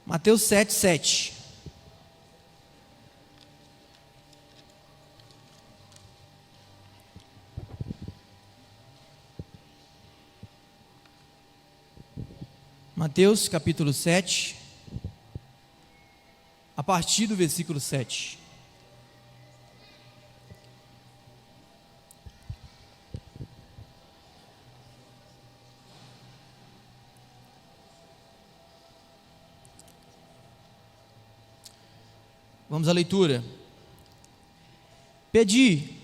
Mateus 7:7. Mateus capítulo 7, a partir do versículo 7. Vamos à leitura. Pedi,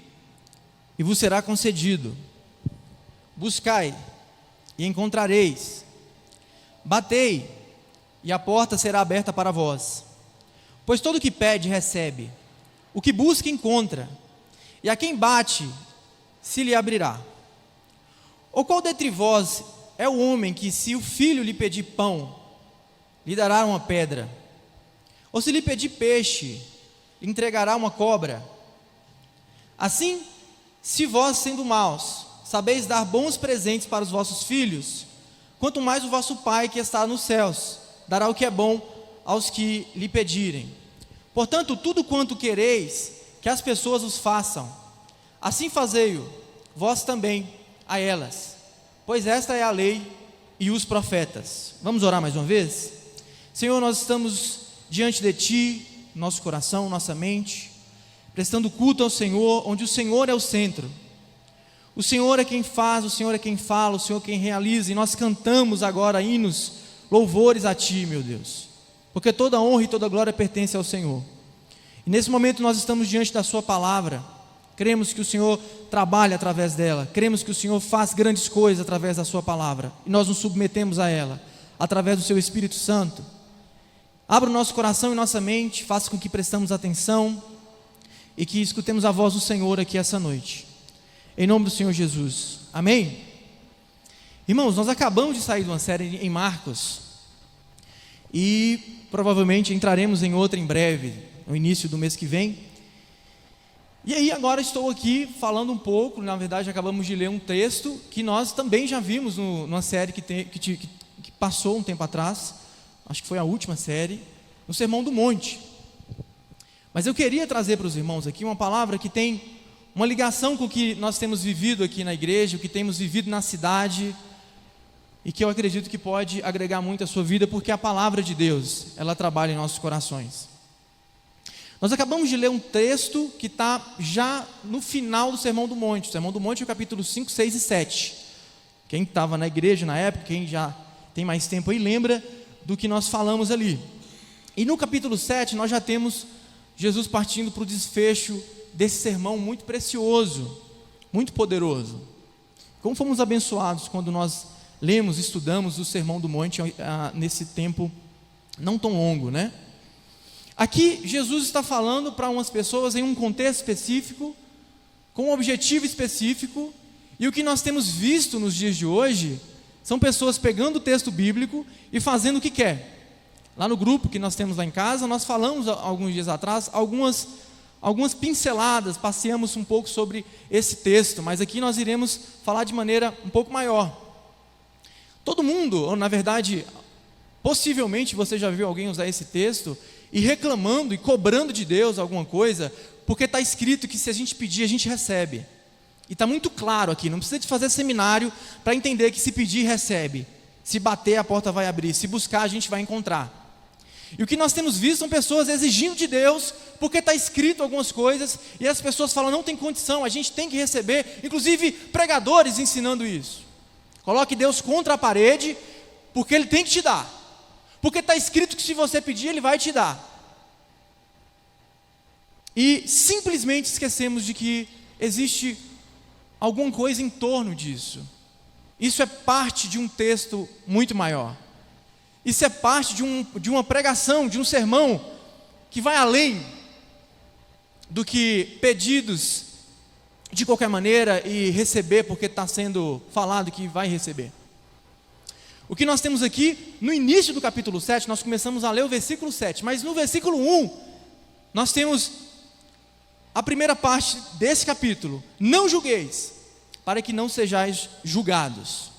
e vos será concedido. Buscai, e encontrareis. Batei, e a porta será aberta para vós. Pois todo o que pede, recebe. O que busca, encontra. E a quem bate, se lhe abrirá. Ou qual dentre vós é o homem que, se o filho lhe pedir pão, lhe dará uma pedra? Ou se lhe pedir peixe, lhe entregará uma cobra? Assim, se vós, sendo maus, sabeis dar bons presentes para os vossos filhos, quanto mais o vosso Pai que está nos céus dará o que é bom aos que lhe pedirem. Portanto, tudo quanto quereis que as pessoas os façam, assim fazei-o vós também a elas, pois esta é a lei e os profetas. Vamos orar mais uma vez? Senhor, nós estamos diante de Ti, nosso coração, nossa mente, prestando culto ao Senhor, onde o Senhor é o centro. O Senhor é quem faz, o Senhor é quem fala, o Senhor é quem realiza, e nós cantamos agora hinos, louvores a Ti, meu Deus, porque toda honra e toda glória pertence ao Senhor. E nesse momento nós estamos diante da Sua palavra, cremos que o Senhor trabalha através dela, cremos que o Senhor faz grandes coisas através da Sua palavra, e nós nos submetemos a ela, através do Seu Espírito Santo. Abra o nosso coração e nossa mente, faça com que prestamos atenção e que escutemos a voz do Senhor aqui essa noite. Em nome do Senhor Jesus, amém? Irmãos, nós acabamos de sair de uma série em Marcos e provavelmente entraremos em outra em breve, no início do mês que vem. E aí agora estou aqui falando um pouco, na verdade acabamos de ler um texto que nós também já vimos numa série que passou um tempo atrás, acho que foi a última série, no Sermão do Monte. Mas eu queria trazer para os irmãos aqui uma palavra que tem uma ligação com o que nós temos vivido aqui na igreja, o que temos vivido na cidade, e que eu acredito que pode agregar muito à sua vida, porque a palavra de Deus, ela trabalha em nossos corações. Nós acabamos de ler um texto que está já no final do Sermão do Monte. O Sermão do Monte é o capítulo 5, 6 e 7. Quem estava na igreja na época, quem já tem mais tempo aí, lembra do que nós falamos ali. E no capítulo 7 nós já temos Jesus partindo para o desfecho desse sermão muito precioso, muito poderoso. Como fomos abençoados quando nós lemos, estudamos o Sermão do Monte nesse tempo não tão longo, né? Aqui Jesus está falando para umas pessoas em um contexto específico, com um objetivo específico, e o que nós temos visto nos dias de hoje são pessoas pegando o texto bíblico e fazendo o que quer. Lá no grupo que nós temos lá em casa, nós falamos alguns dias atrás, algumas pinceladas, passeamos um pouco sobre esse texto, mas aqui nós iremos falar de maneira um pouco maior. Todo mundo, ou na verdade, possivelmente você já viu alguém usar esse texto e reclamando e cobrando de Deus alguma coisa, porque está escrito que se a gente pedir, a gente recebe. E está muito claro aqui, não precisa de fazer seminário para entender que se pedir, recebe. Se bater, a porta vai abrir. Se buscar, a gente vai encontrar. E o que nós temos visto são pessoas exigindo de Deus, porque está escrito algumas coisas, e as pessoas falam, não tem condição, a gente tem que receber, inclusive pregadores ensinando isso. Coloque Deus contra a parede, porque Ele tem que te dar. Porque está escrito que se você pedir, Ele vai te dar. E simplesmente esquecemos de que existe alguma coisa em torno disso. Isso é parte de um texto muito maior. Isso é parte de uma pregação, de um sermão que vai além do que pedidos de qualquer maneira e receber porque está sendo falado que vai receber. O que nós temos aqui, no início do capítulo 7, nós começamos a ler o versículo 7, mas no versículo 1, nós temos a primeira parte desse capítulo: não julgueis, para que não sejais julgados.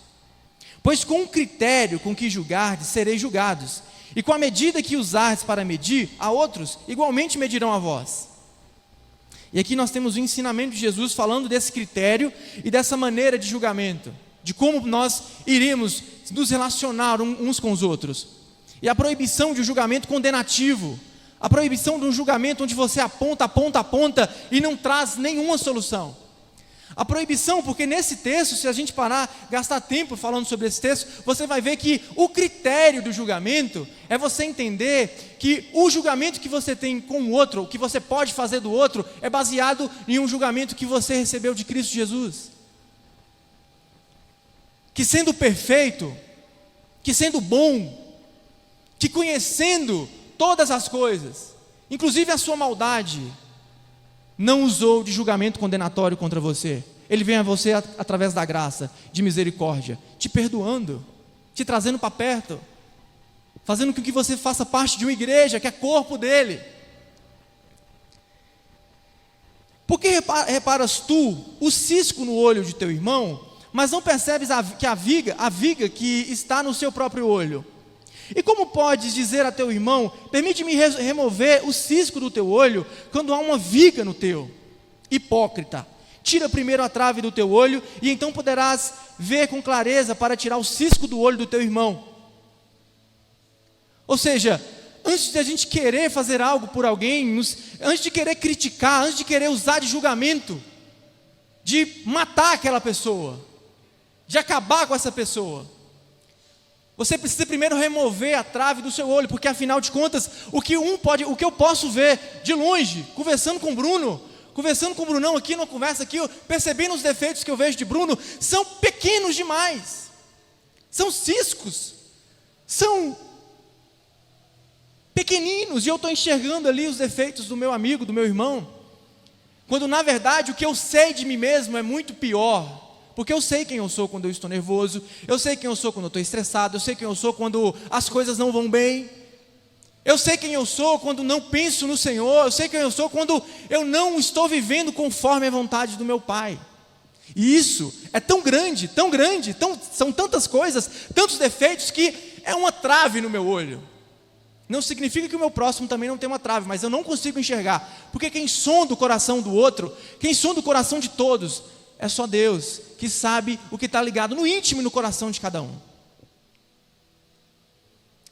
Pois com o critério com que julgardes, sereis julgados, E com a medida que usardes para medir, a outros igualmente medirão a vós. E aqui nós temos o ensinamento de Jesus falando desse critério e dessa maneira de julgamento, de como nós iremos nos relacionar uns com os outros. E a proibição de um julgamento condenativo, a proibição de um julgamento onde você aponta e não traz nenhuma solução. A proibição, porque nesse texto, se a gente parar, gastar tempo falando sobre esse texto, você vai ver que o critério do julgamento é você entender que o julgamento que você tem com o outro, o que você pode fazer do outro, é baseado em um julgamento que você recebeu de Cristo Jesus. Que sendo perfeito, que sendo bom, que conhecendo todas as coisas, inclusive a sua maldade, não usou de julgamento condenatório contra você. Ele vem a você através da graça, de misericórdia, te perdoando, te trazendo para perto, fazendo com que você faça parte de uma igreja que é corpo dele. Por que reparas tu o cisco no olho de teu irmão, mas não percebes a viga que está no seu próprio olho? E como podes dizer a teu irmão, permite-me remover o cisco do teu olho, quando há uma viga no teu? Hipócrita, tira primeiro a trave do teu olho, e então poderás ver com clareza para tirar o cisco do olho do teu irmão. Ou seja, antes de a gente querer fazer algo por alguém, antes de querer criticar, antes de querer usar de julgamento, de matar aquela pessoa, de acabar com essa pessoa, você precisa primeiro remover a trave do seu olho, porque afinal de contas, o que eu posso ver de longe, conversando com o Brunão aqui numa conversa aqui, percebendo os defeitos que eu vejo de Bruno, são pequenos demais, são ciscos, são pequeninos, e eu estou enxergando ali os defeitos do meu amigo, do meu irmão, quando na verdade o que eu sei de mim mesmo é muito pior. Porque eu sei quem eu sou quando eu estou nervoso, eu sei quem eu sou quando eu estou estressado, eu sei quem eu sou quando as coisas não vão bem, eu sei quem eu sou quando não penso no Senhor, eu sei quem eu sou quando eu não estou vivendo conforme a vontade do meu Pai. E isso é tão grande, são tantas coisas, tantos defeitos, que é uma trave no meu olho. Não significa que o meu próximo também não tem uma trave, mas eu não consigo enxergar, porque quem sonda o coração do outro, quem sonda o coração de todos, é só Deus, que sabe o que está ligado no íntimo e no coração de cada um.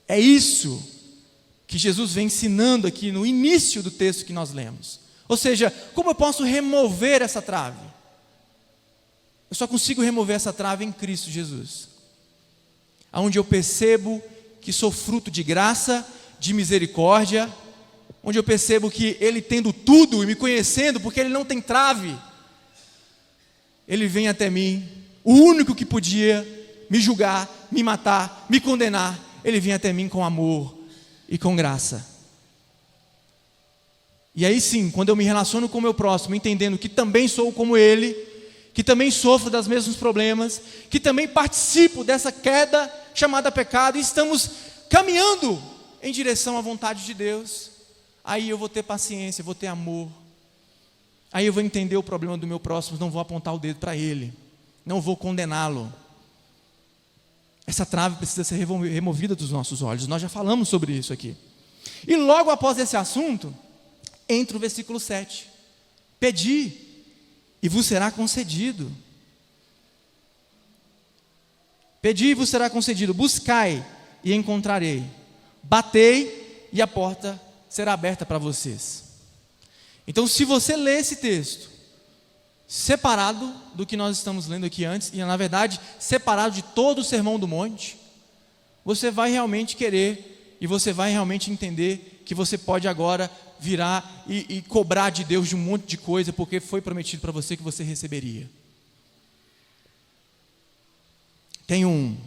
É isso que Jesus vem ensinando aqui no início do texto que nós lemos. Ou seja, como eu posso remover essa trave? Eu só consigo remover essa trave em Cristo Jesus, onde eu percebo que sou fruto de graça, de misericórdia, onde eu percebo que Ele tendo tudo e me conhecendo, porque Ele não tem trave, Ele vem até mim, o único que podia me julgar, me matar, me condenar, Ele vem até mim com amor e com graça. E aí sim, quando eu me relaciono com o meu próximo, entendendo que também sou como ele, que também sofro dos mesmos problemas, que também participo dessa queda chamada pecado, e estamos caminhando em direção à vontade de Deus, aí eu vou ter paciência, vou ter amor, aí eu vou entender o problema do meu próximo, não vou apontar o dedo para ele, não vou condená-lo. Essa trave precisa ser removida dos nossos olhos, nós já falamos sobre isso aqui. E logo após esse assunto, entra o versículo 7. Pedi, e vos será concedido. Pedi, e vos será concedido. Buscai, e encontrarei. Batei, e a porta será aberta para vocês. Então, se você lê esse texto separado do que nós estamos lendo aqui antes, e na verdade separado de todo o Sermão do Monte, você vai realmente querer, e você vai realmente entender que você pode agora virar e cobrar de Deus de um monte de coisa, porque foi prometido para você que você receberia. Tem um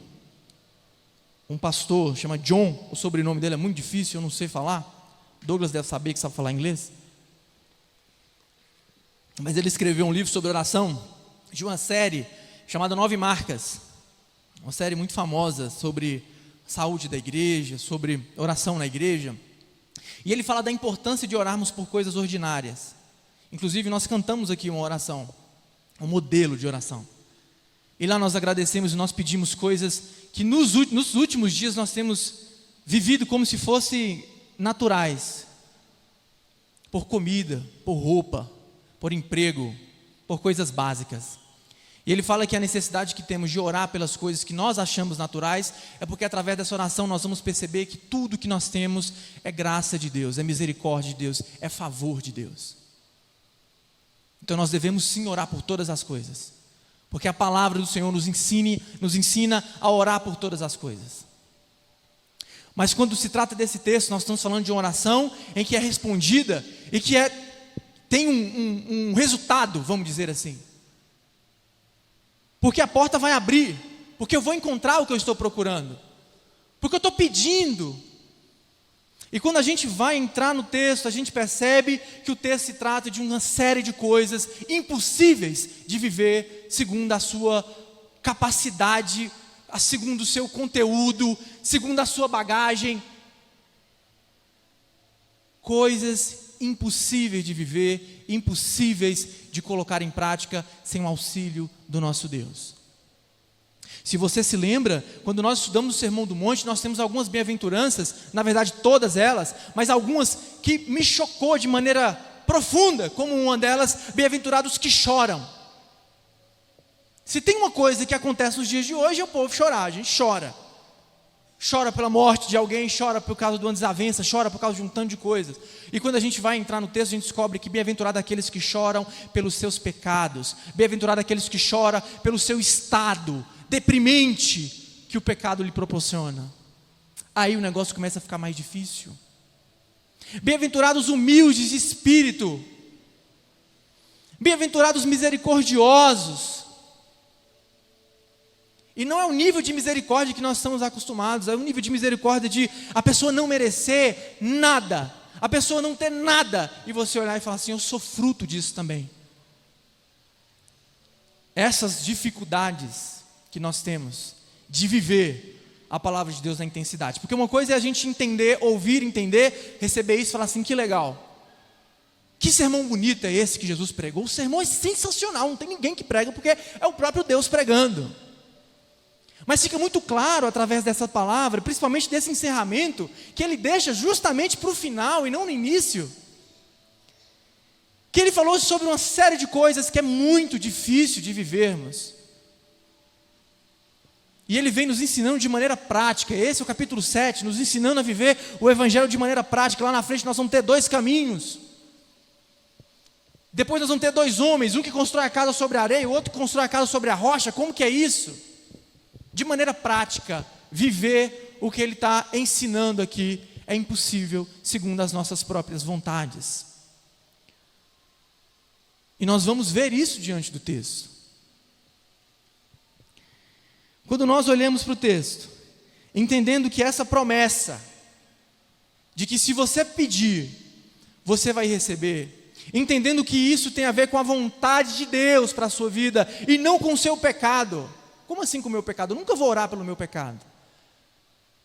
pastor, chama John, o sobrenome dele é muito difícil, eu não sei falar. Douglas deve saber que sabe falar inglês. Mas ele escreveu um livro sobre oração, de uma série chamada 9 Marcas, uma série muito famosa sobre saúde da igreja, sobre oração na igreja. E ele fala da importância de orarmos por coisas ordinárias. Inclusive nós cantamos aqui uma oração, um modelo de oração. E lá nós agradecemos e nós pedimos coisas que nos últimos dias nós temos vivido como se fossem naturais, por comida, por roupa, por emprego, por coisas básicas. E ele fala que a necessidade que temos de orar pelas coisas que nós achamos naturais é porque através dessa oração nós vamos perceber que tudo que nós temos é graça de Deus, é misericórdia de Deus, é favor de Deus. Então nós devemos sim orar por todas as coisas, porque a palavra do Senhor nos ensina a orar por todas as coisas. Mas quando se trata desse texto, nós estamos falando de uma oração em que é respondida e que tem um resultado, vamos dizer assim. Porque a porta vai abrir, porque eu vou encontrar o que eu estou procurando, porque eu estou pedindo. E quando a gente vai entrar no texto, a gente percebe que o texto se trata de uma série de coisas impossíveis de viver segundo a sua capacidade, segundo o seu conteúdo, segundo a sua bagagem. Coisas impossíveis de viver, impossíveis de colocar em prática sem o auxílio do nosso Deus. Se você se lembra, quando nós estudamos o Sermão do Monte, nós temos algumas bem-aventuranças, na verdade todas elas, mas algumas que me chocou de maneira profunda, como uma delas, bem-aventurados que choram. Se tem uma coisa que acontece nos dias de hoje, é o povo chorar. A gente chora. Chora pela morte de alguém, chora por causa de uma desavença, chora por causa de um tanto de coisas. E quando a gente vai entrar no texto, a gente descobre que bem-aventurado aqueles que choram pelos seus pecados, bem-aventurado aqueles que choram pelo seu estado deprimente que o pecado lhe proporciona. Aí o negócio começa a ficar mais difícil. Bem-aventurados humildes de espírito, bem-aventurados misericordiosos. E não é o nível de misericórdia que nós estamos acostumados, é o nível de misericórdia de a pessoa não merecer nada, a pessoa não ter nada, e você olhar e falar assim, eu sou fruto disso também. Essas dificuldades que nós temos de viver a palavra de Deus na intensidade, porque uma coisa é a gente entender, ouvir, entender, receber isso e falar assim, que legal, que sermão bonito é esse que Jesus pregou. O sermão é sensacional, não tem ninguém que prega, porque é o próprio Deus pregando. Mas fica muito claro através dessa palavra, principalmente desse encerramento, que ele deixa justamente para o final e não no início. Que ele falou sobre uma série de coisas que é muito difícil de vivermos. E ele vem nos ensinando de maneira prática. Esse é o capítulo 7, nos ensinando a viver o Evangelho de maneira prática. Lá na frente nós vamos ter 2 caminhos. Depois nós vamos ter 2 homens, um que constrói a casa sobre a areia, e o outro que constrói a casa sobre a rocha. Como que é isso? De maneira prática, viver o que ele está ensinando aqui é impossível segundo as nossas próprias vontades. E nós vamos ver isso diante do texto. Quando nós olhamos para o texto, entendendo que essa promessa, de que se você pedir, você vai receber, entendendo que isso tem a ver com a vontade de Deus para a sua vida, e não com o seu pecado. Como assim com o meu pecado? Eu nunca vou orar pelo meu pecado.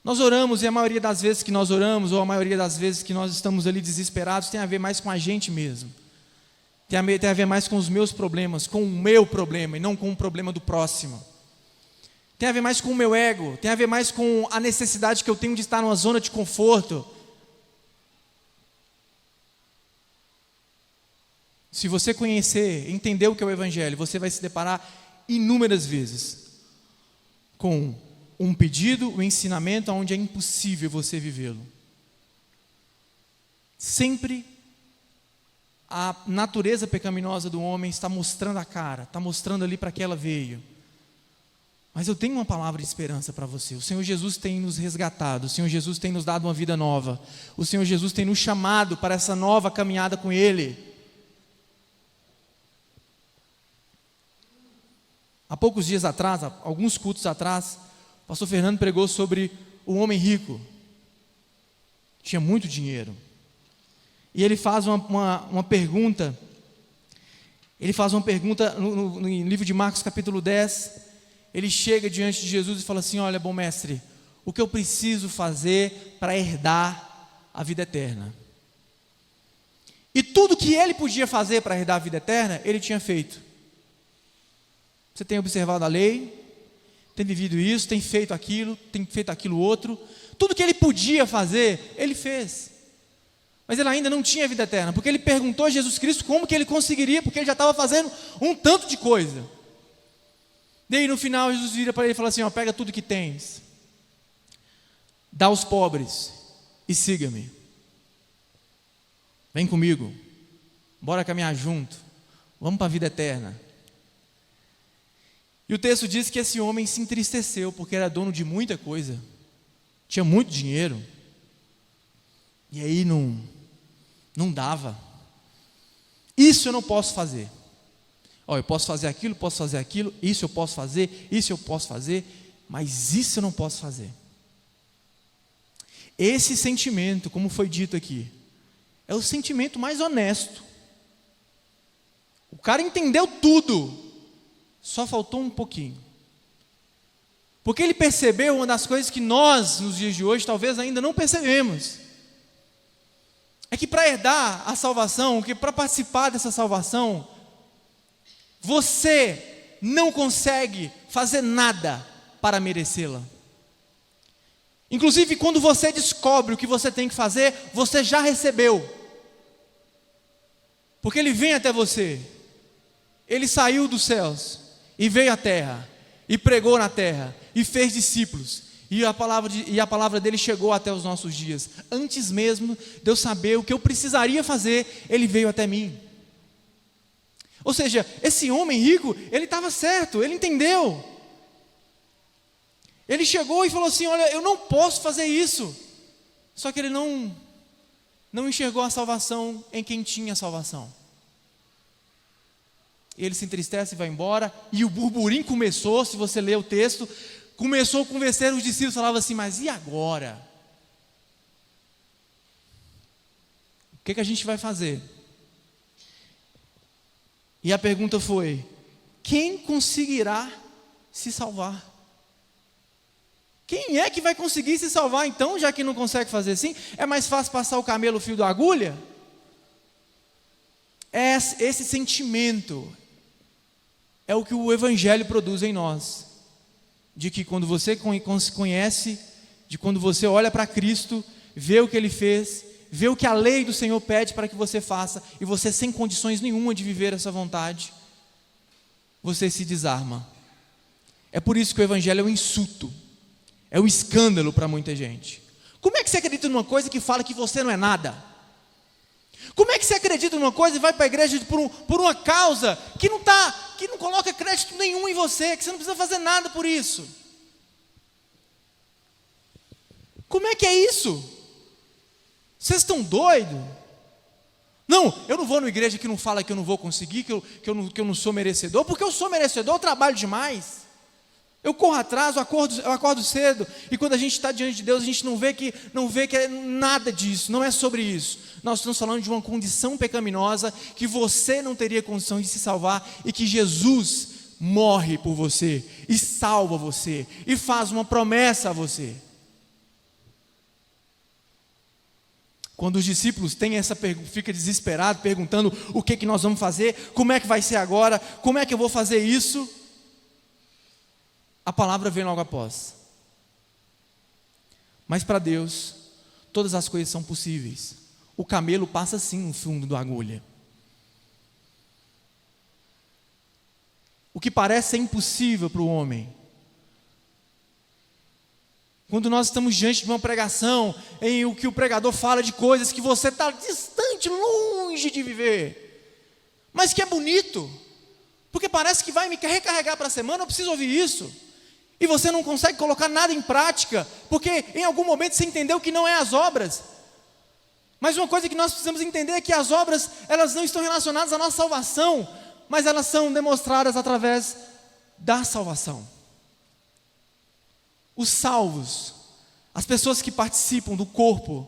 Nós oramos, e a maioria das vezes que nós oramos, ou a maioria das vezes que nós estamos ali desesperados, tem a ver mais com a gente mesmo. Tem a ver mais com os meus problemas, com o meu problema, e não com o problema do próximo. Tem a ver mais com o meu ego, tem a ver mais com a necessidade que eu tenho de estar numa zona de conforto. Se você conhecer, entender o que é o Evangelho, você vai se deparar inúmeras vezes com um pedido, um ensinamento onde é impossível você vivê-lo. Sempre a natureza pecaminosa do homem está mostrando a cara, está mostrando ali para que ela veio. Mas eu tenho uma palavra de esperança para você. O Senhor Jesus tem nos resgatado, o Senhor Jesus tem nos dado uma vida nova, o Senhor Jesus tem nos chamado para essa nova caminhada com Ele. Há poucos dias atrás, alguns cultos atrás, o pastor Fernando pregou sobre um homem rico. Tinha muito dinheiro. E ele faz uma pergunta. Ele faz uma pergunta no livro de Marcos capítulo 10. Ele chega diante de Jesus e fala assim, olha, bom mestre, o que eu preciso fazer para herdar a vida eterna? E tudo que ele podia fazer para herdar a vida eterna, ele tinha feito. Você tem observado a lei, tem vivido isso, tem feito aquilo outro. Tudo que ele podia fazer, ele fez. Mas ele ainda não tinha vida eterna, porque ele perguntou a Jesus Cristo como que ele conseguiria, porque ele já estava fazendo um tanto de coisa. Daí no final Jesus vira para ele e fala assim, pega tudo que tens, dá aos pobres e siga-me. Vem comigo, bora caminhar junto, vamos para a vida eterna. E o texto diz que esse homem se entristeceu, porque era dono de muita coisa, tinha muito dinheiro, e aí não dava. Isso eu não posso fazer. Eu posso fazer aquilo, isso eu posso fazer, mas isso eu não posso fazer. Esse sentimento, como foi dito aqui, é o sentimento mais honesto. O cara entendeu tudo, só faltou um pouquinho. Porque ele percebeu uma das coisas que nós, nos dias de hoje, talvez ainda não percebemos. É que para herdar a salvação, que para participar dessa salvação, você não consegue fazer nada para merecê-la. Inclusive, quando você descobre o que você tem que fazer, você já recebeu. Porque ele vem até você. Ele saiu dos céus e veio à terra, e pregou na terra, e fez discípulos. E a palavra dele chegou até os nossos dias. Antes mesmo de eu saber o que eu precisaria fazer, ele veio até mim. Ou seja, esse homem rico, ele estava certo, ele entendeu. Ele chegou e falou assim, olha, eu não posso fazer isso. Só que ele não enxergou a salvação em quem tinha salvação. Ele se entristece e vai embora, e o burburinho começou, se você ler o texto, começou a convencer os discípulos, falava assim, mas e agora? O que a gente vai fazer? E a pergunta foi, quem conseguirá se salvar? Quem é que vai conseguir se salvar então, já que não consegue fazer assim? É mais fácil passar o camelo o fio da agulha? Esse sentimento é o que o Evangelho produz em nós. De que quando você conhece, de quando você olha para Cristo, vê o que Ele fez, vê o que a lei do Senhor pede para que você faça, e você sem condições nenhuma de viver essa vontade, você se desarma. É por isso que o Evangelho é um insulto, é um escândalo para muita gente. Como é que você acredita numa coisa que fala que você não é nada? Como é que você acredita numa coisa e vai para a igreja por uma causa que não coloca crédito nenhum em você, que você não precisa fazer nada por isso? Como é que é isso? Vocês estão doidos? Não, eu não vou numa igreja que não fala que eu não vou conseguir, que eu não sou merecedor, porque eu sou merecedor, eu trabalho demais. Eu corro atrás, eu acordo cedo, e quando a gente está diante de Deus, a gente não vê que é nada disso, não é sobre isso. Nós estamos falando de uma condição pecaminosa, que você não teria condição de se salvar, e que Jesus morre por você, e salva você, e faz uma promessa a você. Quando os discípulos têm fica desesperado, perguntando o que nós vamos fazer, como é que vai ser agora, como é que eu vou fazer isso? A palavra vem logo após. Mas para Deus, todas as coisas são possíveis. O camelo passa sim no fundo da agulha. O que parece ser impossível para o homem, quando nós estamos diante de uma pregação, em o que o pregador fala de coisas que você está distante, longe de viver, mas que é bonito, porque parece que vai me recarregar para a semana, eu preciso ouvir isso. E você não consegue colocar nada em prática, porque em algum momento você entendeu que não é as obras. Mas uma coisa que nós precisamos entender é que as obras, elas não estão relacionadas à nossa salvação, mas elas são demonstradas através da salvação. Os salvos, as pessoas que participam do corpo,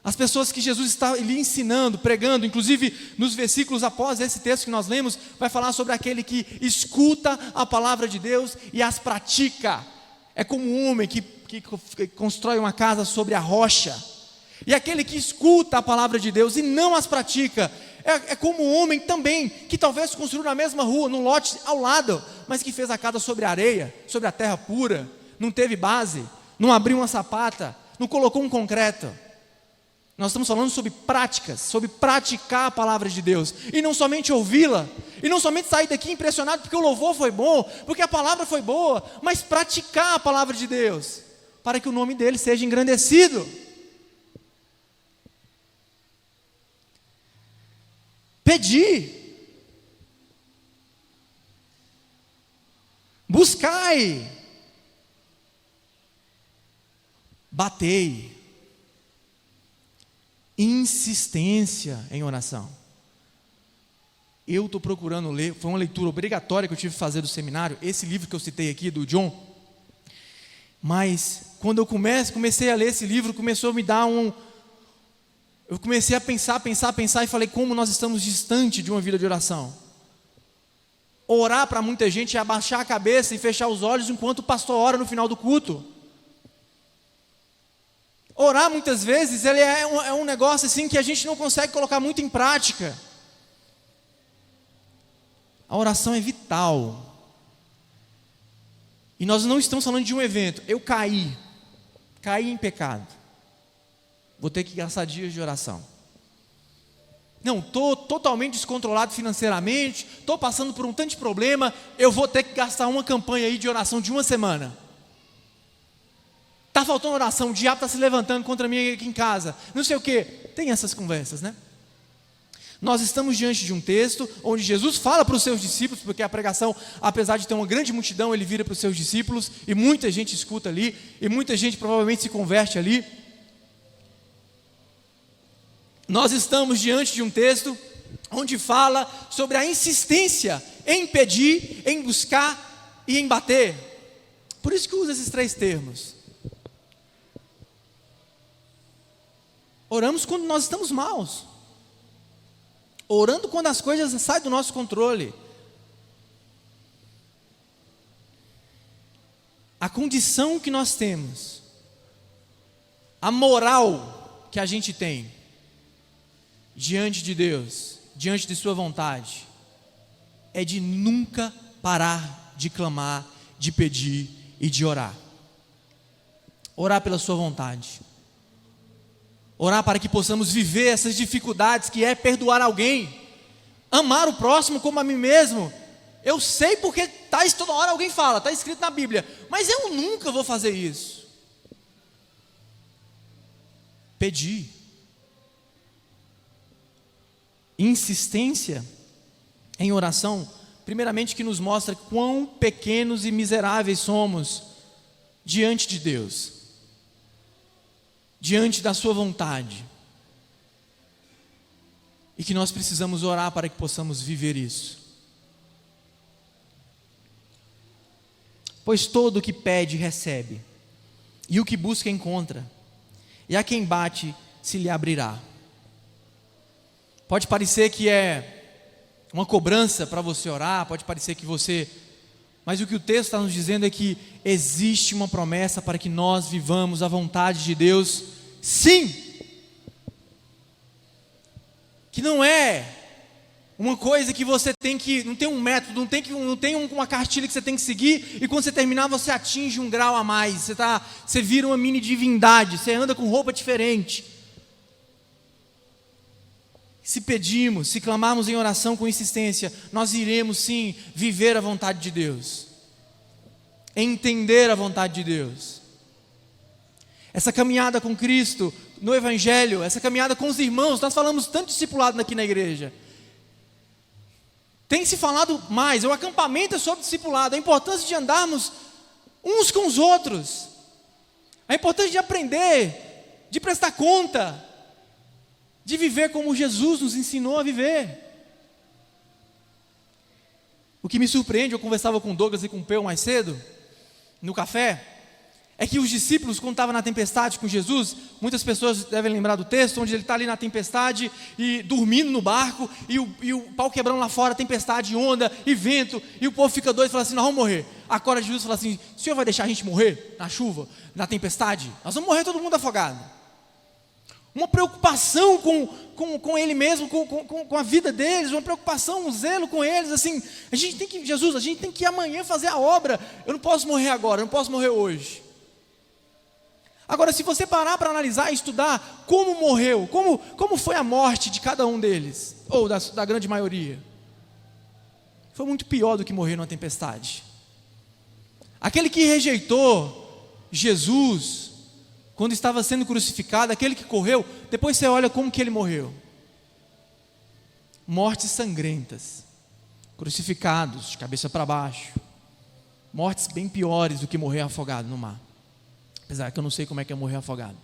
as pessoas que Jesus está lhe ensinando, pregando, inclusive nos versículos após esse texto que nós lemos, vai falar sobre aquele que escuta a palavra de Deus e as pratica. É como um homem que constrói uma casa sobre a rocha. E aquele que escuta a palavra de Deus e não as pratica, é como um homem também, que talvez construiu na mesma rua, num lote ao lado, mas que fez a casa sobre a areia, sobre a terra pura, não teve base, não abriu uma sapata, não colocou um concreto. Nós estamos falando sobre práticas, sobre praticar a palavra de Deus, e não somente ouvi-la, e não somente sair daqui impressionado porque o louvor foi bom, porque a palavra foi boa, mas praticar a palavra de Deus, para que o nome dele seja engrandecido. Pedir, buscai, batei, insistência em oração. Eu estou procurando ler, foi uma leitura obrigatória que eu tive que fazer do seminário, esse livro que eu citei aqui, do John. Mas, quando eu comecei a ler esse livro, começou a me dar eu comecei a pensar e falei, como nós estamos distante de uma vida de oração. Orar para muita gente é abaixar a cabeça e fechar os olhos enquanto o pastor ora no final do culto. Orar muitas vezes ele é um negócio assim que a gente não consegue colocar muito em prática. A oração é vital. E nós não estamos falando de um evento. Eu caí em pecado. Vou ter que gastar dias de oração. Não, estou totalmente descontrolado financeiramente, estou passando por um tanto de problema, eu vou ter que gastar uma campanha aí de oração de uma semana. Está faltando oração, o diabo está se levantando contra mim aqui em casa, não sei o que. Tem essas conversas, né? Nós estamos diante de um texto onde Jesus fala para os seus discípulos, porque a pregação, apesar de ter uma grande multidão, ele vira para os seus discípulos, e muita gente escuta ali, e muita gente provavelmente se converte ali. Nós estamos diante de um texto onde fala sobre a insistência em pedir, em buscar e em bater. Por isso que usa esses três termos. Oramos quando nós estamos maus. Orando quando as coisas saem do nosso controle. A condição que nós temos, a moral que a gente tem diante de Deus, diante de sua vontade, é de nunca parar de clamar, de pedir e de orar. Orar pela sua vontade. Orar para que possamos viver essas dificuldades, que é perdoar alguém, amar o próximo como a mim mesmo. Eu sei porque toda hora alguém fala, está escrito na Bíblia, mas eu nunca vou fazer isso. Pedir. Insistência em oração, primeiramente que nos mostra quão pequenos e miseráveis somos diante de Deus, diante da sua vontade, e que nós precisamos orar para que possamos viver isso. Pois todo o que pede recebe, e o que busca encontra, e a quem bate se lhe abrirá. Pode parecer que é uma cobrança para você orar, pode parecer que mas o que o texto está nos dizendo é que existe uma promessa para que nós vivamos a vontade de Deus, sim. Que não é uma coisa que você tem que, não tem um método, não tem uma cartilha que você tem que seguir, e quando você terminar você atinge um grau a mais, você vira uma mini divindade, você anda com roupa diferente. Se pedirmos, se clamarmos em oração com insistência, nós iremos sim viver a vontade de Deus, entender a vontade de Deus. Essa caminhada com Cristo no Evangelho, essa caminhada com os irmãos, nós falamos tanto discipulado aqui na igreja. Tem se falado mais, o acampamento é sobre discipulado, a importância de andarmos uns com os outros, a importância de aprender, de prestar conta, de viver como Jesus nos ensinou a viver. O que me surpreende, eu conversava com o Douglas e com o Peu mais cedo, no café, é que os discípulos, quando estavam na tempestade com Jesus, muitas pessoas devem lembrar do texto, onde ele está ali na tempestade, e dormindo no barco, e o pau quebrando lá fora, tempestade, onda, e vento, e o povo fica doido e fala assim, nós vamos morrer. Acorda Jesus e fala assim, o Senhor vai deixar a gente morrer na chuva, na tempestade? Nós vamos morrer todo mundo afogado. uma preocupação com ele mesmo, com a vida deles, uma preocupação, um zelo com eles, assim, Jesus, a gente tem que ir amanhã fazer a obra, eu não posso morrer agora, eu não posso morrer hoje. Agora, se você parar para analisar e estudar como morreu, como foi a morte de cada um deles, ou da grande maioria, foi muito pior do que morrer numa tempestade. Aquele que rejeitou Jesus, quando estava sendo crucificado, aquele que correu, depois você olha como que ele morreu. Mortes sangrentas, crucificados, de cabeça para baixo, mortes bem piores do que morrer afogado no mar. Apesar que eu não sei como é que é morrer afogado.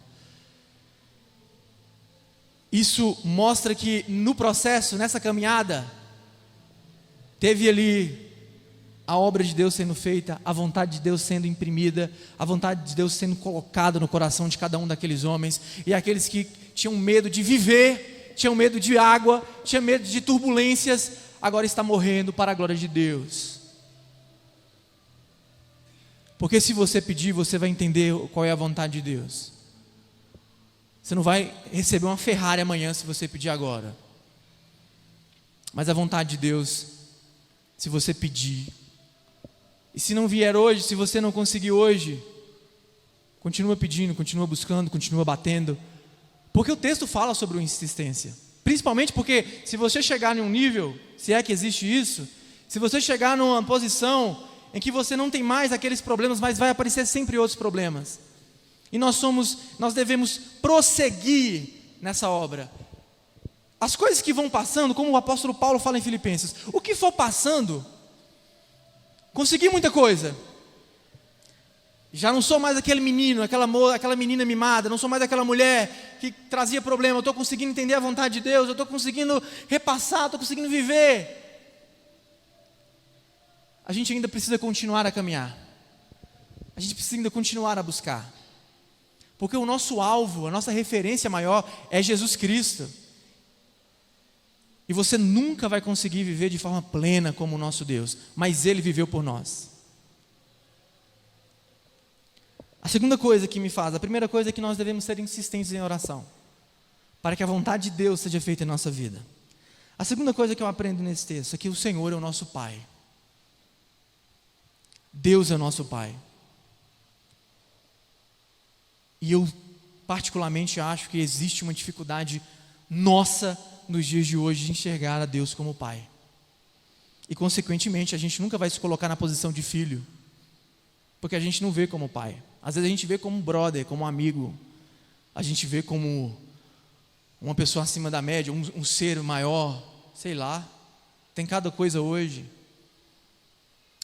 Isso mostra que no processo, nessa caminhada, teve ali a obra de Deus sendo feita, a vontade de Deus sendo imprimida, a vontade de Deus sendo colocada no coração de cada um daqueles homens, e aqueles que tinham medo de viver, tinham medo de água, tinham medo de turbulências, agora está morrendo para a glória de Deus. Porque se você pedir, você vai entender qual é a vontade de Deus. Você não vai receber uma Ferrari amanhã se você pedir agora. Mas a vontade de Deus, se você pedir, e se não vier hoje, se você não conseguir hoje, continua pedindo, continua buscando, continua batendo, porque o texto fala sobre uma insistência, principalmente porque se você chegar em um nível, se é que existe isso, se você chegar numa posição em que você não tem mais aqueles problemas, mas vai aparecer sempre outros problemas, e nós devemos prosseguir nessa obra. As coisas que vão passando, como o apóstolo Paulo fala em Filipenses, o que for passando, consegui muita coisa, já não sou mais aquele menino, aquela menina mimada, não sou mais aquela mulher que trazia problema, eu estou conseguindo entender a vontade de Deus, eu estou conseguindo repassar, estou conseguindo viver. A gente ainda precisa continuar a caminhar, a gente precisa ainda continuar a buscar, porque o nosso alvo, a nossa referência maior é Jesus Cristo. E você nunca vai conseguir viver de forma plena como o nosso Deus, mas Ele viveu por nós. A segunda coisa que me faz, a primeira coisa é que nós devemos ser insistentes em oração, para que a vontade de Deus seja feita em nossa vida. A segunda coisa que eu aprendo nesse texto é que o Senhor é o nosso Pai. Deus é o nosso Pai. E eu particularmente acho que existe uma dificuldade nossa nos dias de hoje de enxergar a Deus como Pai. E consequentemente a gente nunca vai se colocar na posição de filho, porque a gente não vê como pai. Às vezes a gente vê como um brother, como um amigo, a gente vê como uma pessoa acima da média, um ser maior, sei lá, tem cada coisa hoje.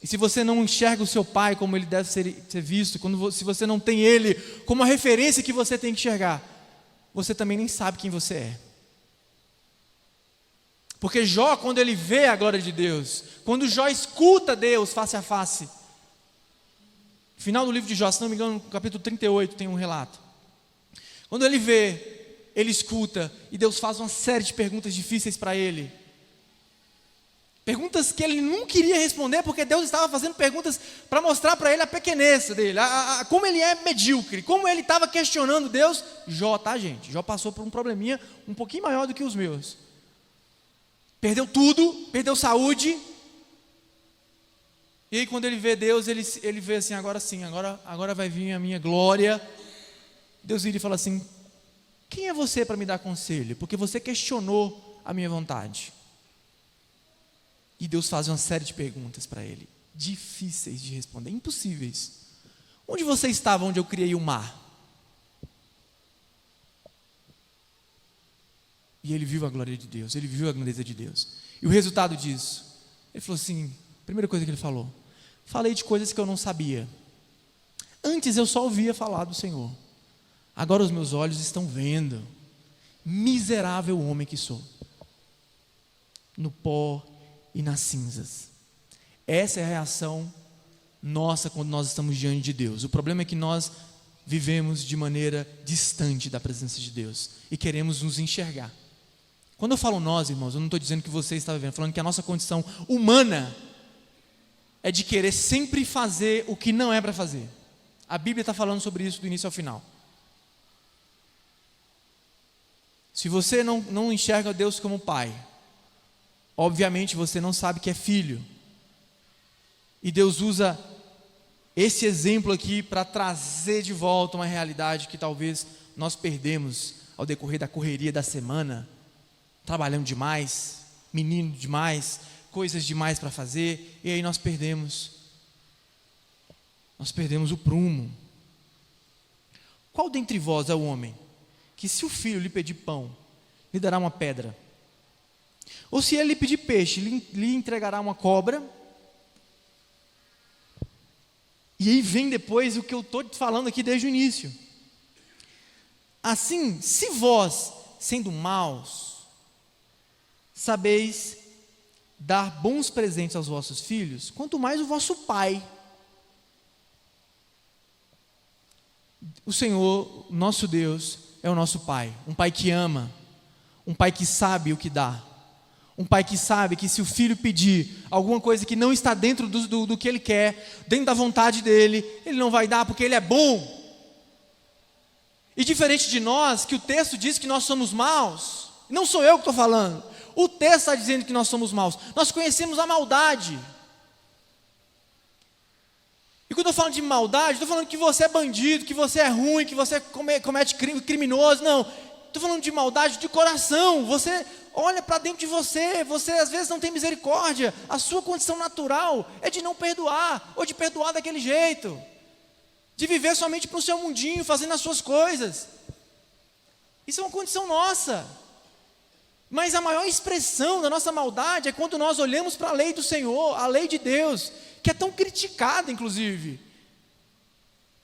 E se você não enxerga o seu pai como ele deve ser visto, se você não tem ele como a referência que você tem que enxergar, você também nem sabe quem você é. Porque Jó, quando ele vê a glória de Deus, quando Jó escuta Deus face a face, no final do livro de Jó, se não me engano, no capítulo 38 tem um relato. Quando ele vê, ele escuta, e Deus faz uma série de perguntas difíceis para ele. Perguntas que ele não queria responder, porque Deus estava fazendo perguntas para mostrar para ele a pequenez dele, como ele é medíocre, como ele estava questionando Deus. Jó, tá, gente? Jó passou por um probleminha um pouquinho maior do que os meus. Perdeu tudo, perdeu saúde. E aí quando ele vê Deus, ele vê assim, agora vai vir a minha glória. Deus vira e fala assim: quem é você para me dar conselho? Porque você questionou a minha vontade. E Deus faz uma série de perguntas para ele, difíceis de responder, impossíveis. Onde você estava onde eu criei o mar? E ele viu a glória de Deus, ele viu a grandeza de Deus. E o resultado disso, ele falou assim, primeira coisa que ele falou: falei de coisas que eu não sabia. Antes eu só ouvia falar do Senhor, agora os meus olhos estão vendo. Miserável homem que sou, no pó e nas cinzas. Essa é a reação nossa quando nós estamos diante de Deus. O problema é que nós vivemos de maneira distante da presença de Deus e queremos nos enxergar. Quando eu falo nós, irmãos, eu não estou dizendo que você está vivendo, falando que a nossa condição humana é de querer sempre fazer o que não é para fazer. A Bíblia está falando sobre isso do início ao final. Se você não enxerga Deus como pai, obviamente você não sabe que é filho. E Deus usa esse exemplo aqui para trazer de volta uma realidade que talvez nós perdemos ao decorrer da correria da semana, trabalhando demais, menino demais, coisas demais para fazer, e aí nós perdemos o prumo. Qual dentre vós é o homem que, se o filho lhe pedir pão, lhe dará uma pedra? Ou se ele lhe pedir peixe, lhe entregará uma cobra? E aí vem depois o que eu estou falando aqui desde o início. Assim, se vós, sendo maus, sabeis dar bons presentes aos vossos filhos, quanto mais o vosso Pai, o Senhor, nosso Deus, é o nosso Pai, um Pai que ama, um Pai que sabe o que dá, um Pai que sabe que se o filho pedir alguma coisa que não está dentro do que ele quer, dentro da vontade dele, ele não vai dar porque ele é bom. E diferente de nós, que o texto diz que nós somos maus, não sou eu que estou falando, o texto está dizendo que nós somos maus, nós conhecemos a maldade. E quando eu falo de maldade, estou falando que você é bandido, que você é ruim, que você comete crime criminoso, não, estou falando de maldade de coração. Você olha para dentro de você, você às vezes não tem misericórdia, a sua condição natural é de não perdoar, ou de perdoar daquele jeito, de viver somente para o seu mundinho, fazendo as suas coisas. Isso é uma condição nossa. Mas a maior expressão da nossa maldade é quando nós olhamos para a lei do Senhor, a lei de Deus, que é tão criticada inclusive,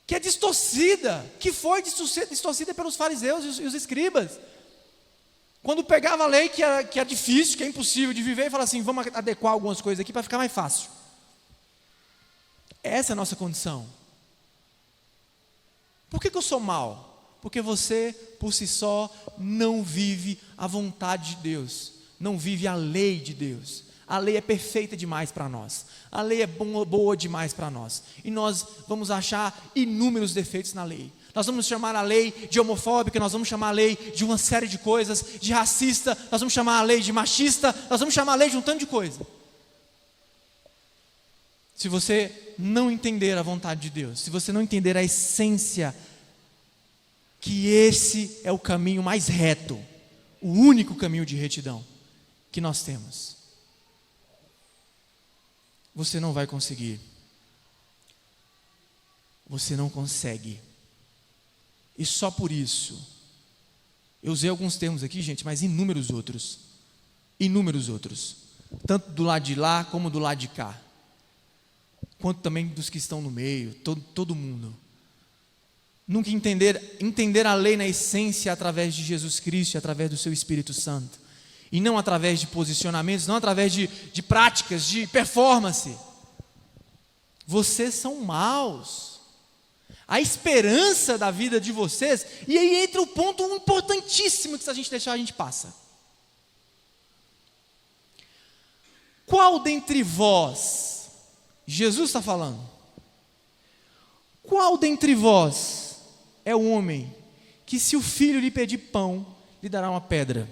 que é distorcida, que foi distorcida pelos fariseus e os escribas. Quando pegava a lei que é difícil, que é impossível de viver, e falava assim, vamos adequar algumas coisas aqui para ficar mais fácil. Essa é a nossa condição. Por que eu sou mau? Porque você, por si só, não vive a vontade de Deus, não vive a lei de Deus. A lei é perfeita demais para nós, a lei é boa demais para nós, e nós vamos achar inúmeros defeitos na lei. Nós vamos chamar a lei de homofóbica, nós vamos chamar a lei de uma série de coisas, de racista, nós vamos chamar a lei de machista, nós vamos chamar a lei de um tanto de coisa. Se você não entender a vontade de Deus, se você não entender a essência, que esse é o caminho mais reto, o único caminho de retidão que nós temos, você não vai conseguir. Você não consegue. E só por isso, eu usei alguns termos aqui, gente, mas inúmeros outros, tanto do lado de lá como do lado de cá, quanto também dos que estão no meio, todo mundo. Nunca entender a lei na essência através de Jesus Cristo, através do seu Espírito Santo, e não através de posicionamentos, não através de práticas, de performance. Vocês são maus. A esperança da vida de vocês, e aí entra o ponto importantíssimo que se a gente deixar a gente passa. Qual dentre vós, Jesus está falando, qual dentre vós é o homem que, se o filho lhe pedir pão, lhe dará uma pedra?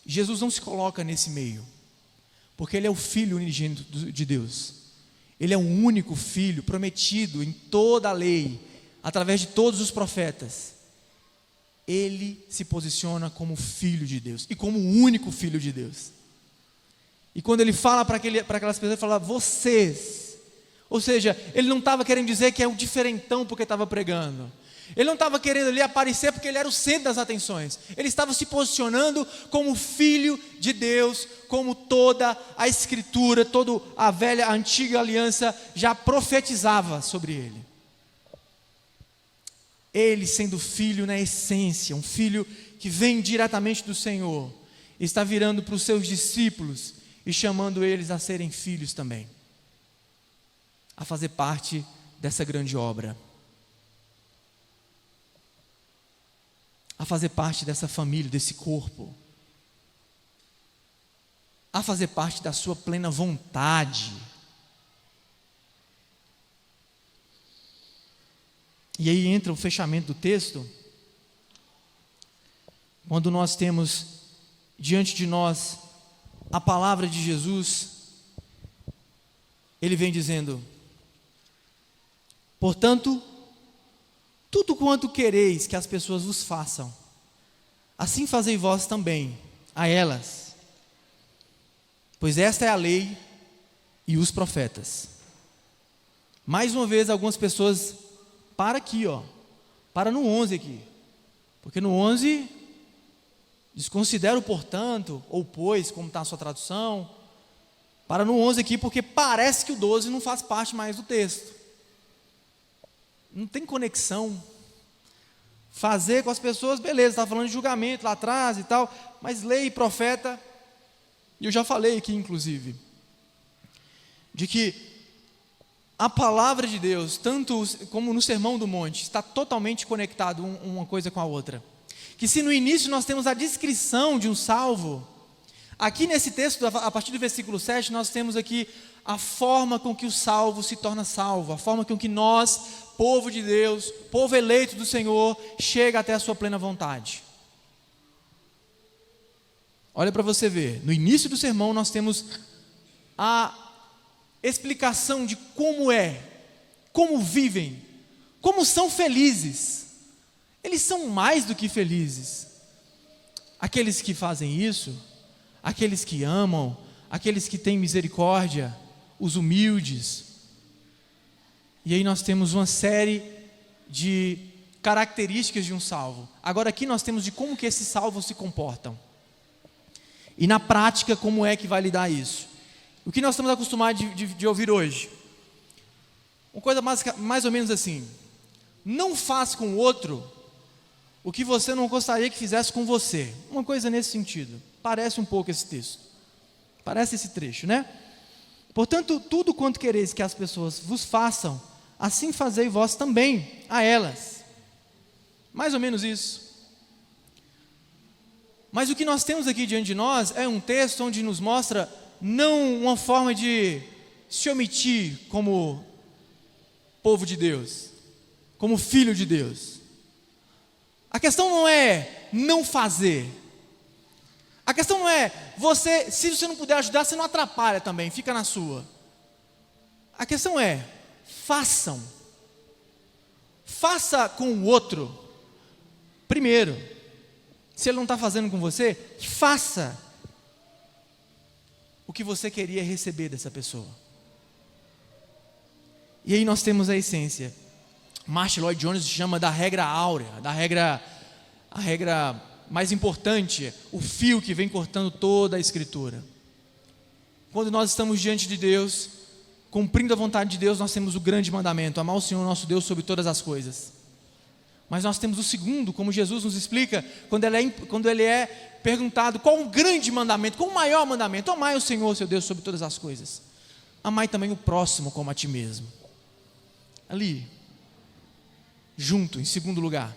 Jesus não se coloca nesse meio, porque ele é o Filho unigênito de Deus. Ele é o único Filho prometido em toda a lei, através de todos os profetas. Ele se posiciona como Filho de Deus e como o único Filho de Deus. E quando ele fala para aquelas pessoas, ele fala vocês. Ou seja, ele não estava querendo dizer que é um diferentão porque estava pregando. Ele não estava querendo ali aparecer porque ele era o centro das atenções. Ele estava se posicionando como Filho de Deus, como toda a Escritura, toda a antiga aliança já profetizava sobre ele. Ele, sendo filho na essência, um filho que vem diretamente do Senhor, está virando para os seus discípulos e chamando eles a serem filhos também, a fazer parte dessa grande obra, a fazer parte dessa família, desse corpo, a fazer parte da sua plena vontade. E aí entra o fechamento do texto, quando nós temos diante de nós a palavra de Jesus, ele vem dizendo: portanto, tudo quanto quereis que as pessoas vos façam, assim fazei vós também a elas, pois esta é a lei e os profetas. Mais uma vez, algumas pessoas para aqui, para no 11 aqui, porque no 11 desconsidera o portanto, ou pois, como está a sua tradução. Para no 11 aqui, porque parece que o 12 não faz parte mais do texto. Não tem conexão. Fazer com as pessoas, beleza, está falando de julgamento lá atrás e tal, mas lei e profeta, e eu já falei aqui inclusive, de que a palavra de Deus, tanto como no Sermão do Monte, está totalmente conectado uma coisa com a outra. Que se no início nós temos a descrição de um salvo, aqui nesse texto, a partir do versículo 7, nós temos aqui a forma com que o salvo se torna salvo, a forma com que nós, povo de Deus, povo eleito do Senhor, chega até a sua plena vontade. Olha para você ver, no início do sermão nós temos a explicação de como vivem, como são felizes. Eles são mais do que felizes. Aqueles que fazem isso, aqueles que amam, aqueles que têm misericórdia, os humildes. E aí nós temos uma série de características de um salvo. Agora aqui nós temos de como que esses salvos se comportam. E na prática, como é que vai lidar isso? O que nós estamos acostumados de ouvir hoje? Uma coisa mais ou menos assim: não faz com o outro o que você não gostaria que fizesse com você. Uma coisa nesse sentido. Parece um pouco esse texto. Parece esse trecho, né? Portanto, tudo quanto quereis que as pessoas vos façam, assim fazei vós também a elas. Mais ou menos isso. Mas o que nós temos aqui diante de nós é um texto onde nos mostra não uma forma de se omitir como povo de Deus, como filho de Deus. A questão não é não fazer. A questão não é se você não puder ajudar, você não atrapalha também, fica na sua. A questão é, façam. Faça com o outro. Primeiro, se ele não está fazendo com você, faça o que você queria receber dessa pessoa. E aí nós temos a essência. Martin Lloyd Jones chama da regra áurea, a regra mais importante, o fio que vem cortando toda a Escritura. Quando nós estamos diante de Deus, cumprindo a vontade de Deus, nós temos o grande mandamento: amar o Senhor nosso Deus sobre todas as coisas. Mas nós temos o segundo, como Jesus nos explica, quando ele é perguntado qual o grande mandamento, qual o maior mandamento: amai o Senhor, seu Deus, sobre todas as coisas. Amai também o próximo como a ti mesmo. Ali, junto, em segundo lugar.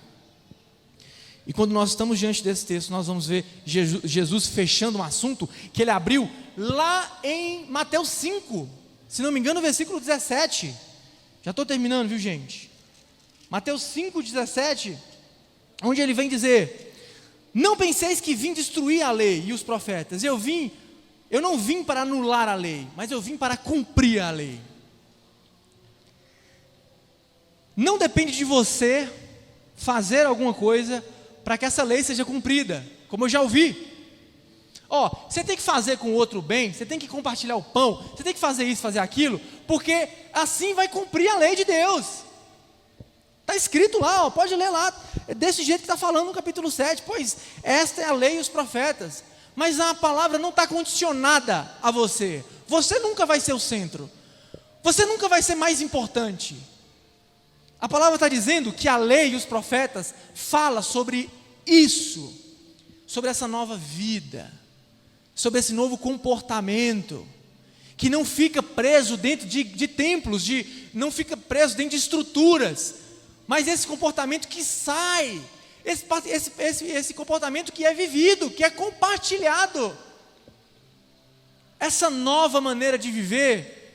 E quando nós estamos diante desse texto, nós vamos ver Jesus fechando um assunto que ele abriu lá em Mateus 5, se não me engano, versículo 17. Já estou terminando, viu, gente? Mateus 5,17, onde ele vem dizer: não penseis que vim destruir a lei e os profetas. Eu não vim para anular a lei, mas eu vim para cumprir a lei. Não depende de você fazer alguma coisa para que essa lei seja cumprida, como eu já ouvi. Você tem que fazer com o outro bem, você tem que compartilhar o pão, você tem que fazer isso, fazer aquilo, porque assim vai cumprir a lei de Deus. Está escrito lá, pode ler lá, é desse jeito que está falando no capítulo 7, pois esta é a lei e os profetas. Mas a palavra não está condicionada a você. Você nunca vai ser o centro, você nunca vai ser mais importante. A palavra está dizendo que a lei e os profetas falam sobre isso, sobre essa nova vida, sobre esse novo comportamento, que não fica preso dentro de templos, não fica preso dentro de estruturas, mas esse comportamento que sai, esse comportamento que é vivido, que é compartilhado, essa nova maneira de viver,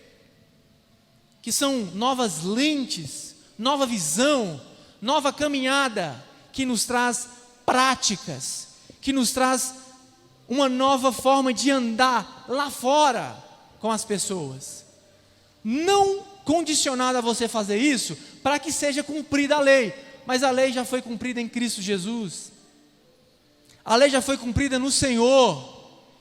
que são novas lentes, nova visão, nova caminhada, que nos traz práticas, que nos traz uma nova forma de andar lá fora com as pessoas. Não condicionado a você fazer isso para que seja cumprida a lei, mas a lei já foi cumprida em Cristo Jesus. A lei já foi cumprida no Senhor.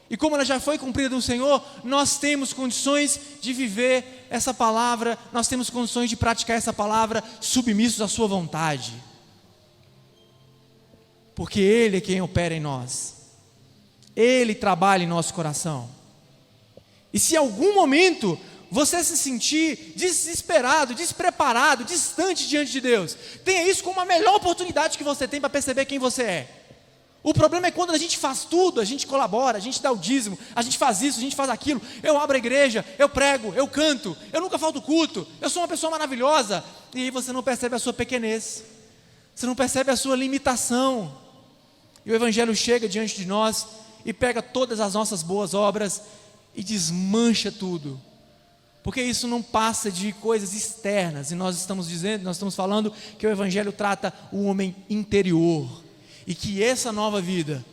E como ela já foi cumprida no Senhor, nós temos condições de viver essa palavra, nós temos condições de praticar essa palavra submissos à sua vontade. Porque Ele é quem opera em nós. Ele trabalha em nosso coração. E se em algum momento você se sentir desesperado, despreparado, distante diante de Deus, tenha isso como a melhor oportunidade que você tem para perceber quem você é. O problema é quando a gente faz tudo, a gente colabora, a gente dá o dízimo, a gente faz isso, a gente faz aquilo, eu abro a igreja, eu prego, eu canto, eu nunca falto culto, eu sou uma pessoa maravilhosa, e aí você não percebe a sua pequenez, você não percebe a sua limitação, e o Evangelho chega diante de nós, e pega todas as nossas boas obras, e desmancha tudo, porque isso não passa de coisas externas, e nós estamos falando que o Evangelho trata o homem interior, e que essa nova vida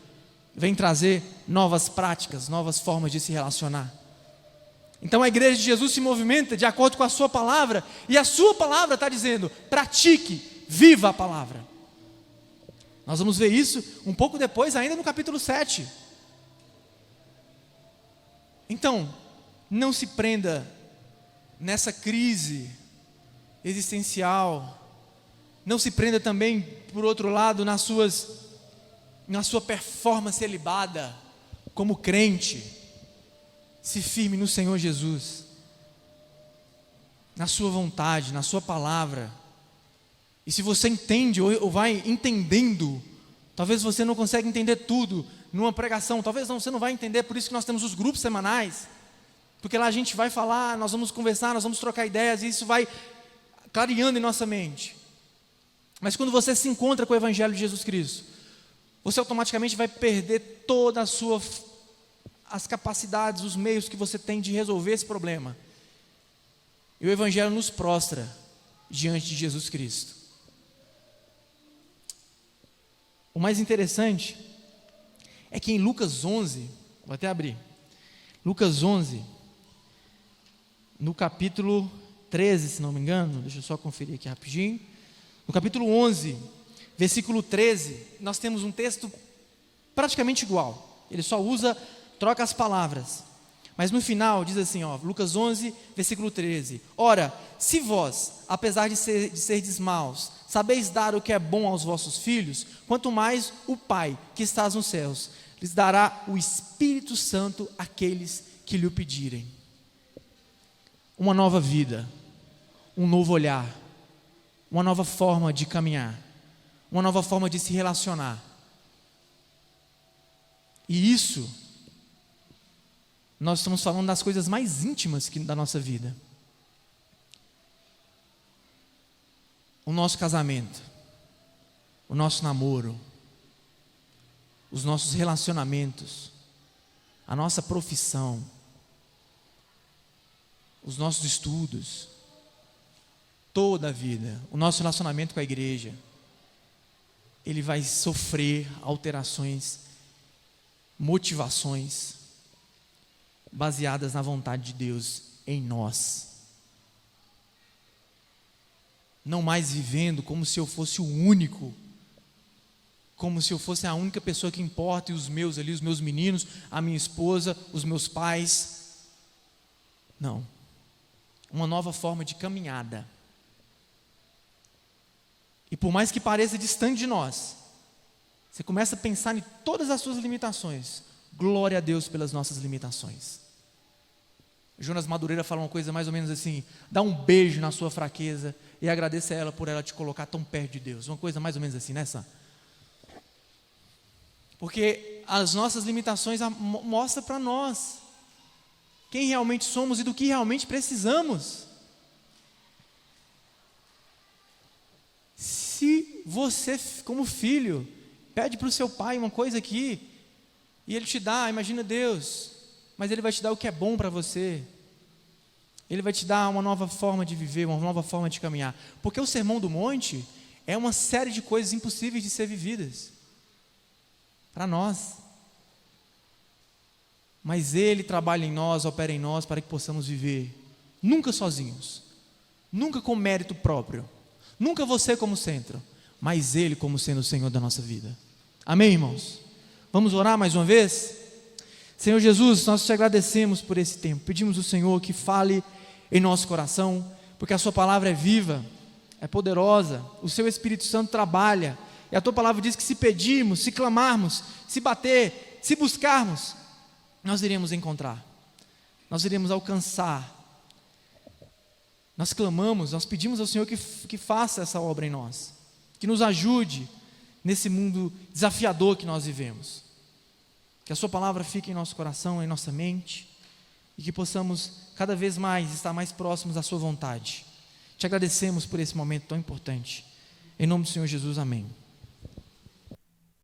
vem trazer novas práticas, novas formas de se relacionar. Então a igreja de Jesus se movimenta de acordo com a sua palavra, e a sua palavra está dizendo, pratique, viva a palavra. Nós vamos ver isso um pouco depois, ainda no capítulo 7. Então, não se prenda nessa crise existencial, não se prenda também, por outro lado, na sua performance elevada como crente. Se firme no Senhor Jesus, na sua vontade, na sua palavra. E se você entende ou vai entendendo, talvez você não consiga entender tudo numa pregação, talvez não, você não vai entender, por isso que nós temos os grupos semanais, porque lá a gente vai falar, nós vamos conversar, nós vamos trocar ideias, e isso vai clareando em nossa mente. Mas quando você se encontra com o Evangelho de Jesus Cristo, você automaticamente vai perder todas as capacidades, os meios que você tem de resolver esse problema. E o Evangelho nos prostra diante de Jesus Cristo. O mais interessante é que em Lucas 11, vou até abrir, Lucas 11, no capítulo 13, se não me engano, deixa eu só conferir aqui rapidinho. No capítulo 11, versículo 13, nós temos um texto praticamente igual. Ele só troca as palavras. Mas no final diz assim, Lucas 11, versículo 13. Ora, se vós, apesar de serdes maus, sabeis dar o que é bom aos vossos filhos, quanto mais o Pai que estás nos céus, lhes dará o Espírito Santo àqueles que lhe o pedirem. Uma nova vida, um novo olhar, uma nova forma de caminhar, uma nova forma de se relacionar. E isso, nós estamos falando das coisas mais íntimas da nossa vida. O nosso casamento, o nosso namoro, os nossos relacionamentos, a nossa profissão, os nossos estudos, toda a vida, o nosso relacionamento com a igreja, ele vai sofrer alterações, motivações, baseadas na vontade de Deus em nós. Não mais vivendo como se eu fosse o único, como se eu fosse a única pessoa que importa, e os meus meninos, a minha esposa, os meus pais. Não. Uma nova forma de caminhada. E por mais que pareça distante de nós, você começa a pensar em todas as suas limitações. Glória a Deus pelas nossas limitações. Jonas Madureira fala uma coisa mais ou menos assim: dá um beijo na sua fraqueza e agradeça a ela por ela te colocar tão perto de Deus. Uma coisa mais ou menos assim, né, Sam? Porque as nossas limitações mostram para nós quem realmente somos e do que realmente precisamos. Se você, como filho, pede para o seu pai uma coisa aqui, e ele te dá, imagina Deus, mas ele vai te dar o que é bom para você. Ele vai te dar uma nova forma de viver, uma nova forma de caminhar. Porque o Sermão do Monte é uma série de coisas impossíveis de ser vividas. para nós. Mas Ele trabalha em nós, opera em nós para que possamos viver, nunca sozinhos, nunca com mérito próprio, nunca você como centro, mas Ele como sendo o Senhor da nossa vida. Amém, irmãos? Vamos orar mais uma vez? Senhor Jesus, nós te agradecemos por esse tempo, pedimos ao Senhor que fale em nosso coração, porque a sua palavra é viva, é poderosa, o seu Espírito Santo trabalha, e a tua palavra diz que se pedirmos, se clamarmos, se bater, se buscarmos, nós iremos encontrar, nós iremos alcançar. Nós clamamos, nós pedimos ao Senhor que faça essa obra em nós, que nos ajude nesse mundo desafiador que nós vivemos, que a sua palavra fique em nosso coração, em nossa mente, e que possamos cada vez mais estar mais próximos da sua vontade. Te agradecemos por esse momento tão importante, em nome do Senhor Jesus, amém.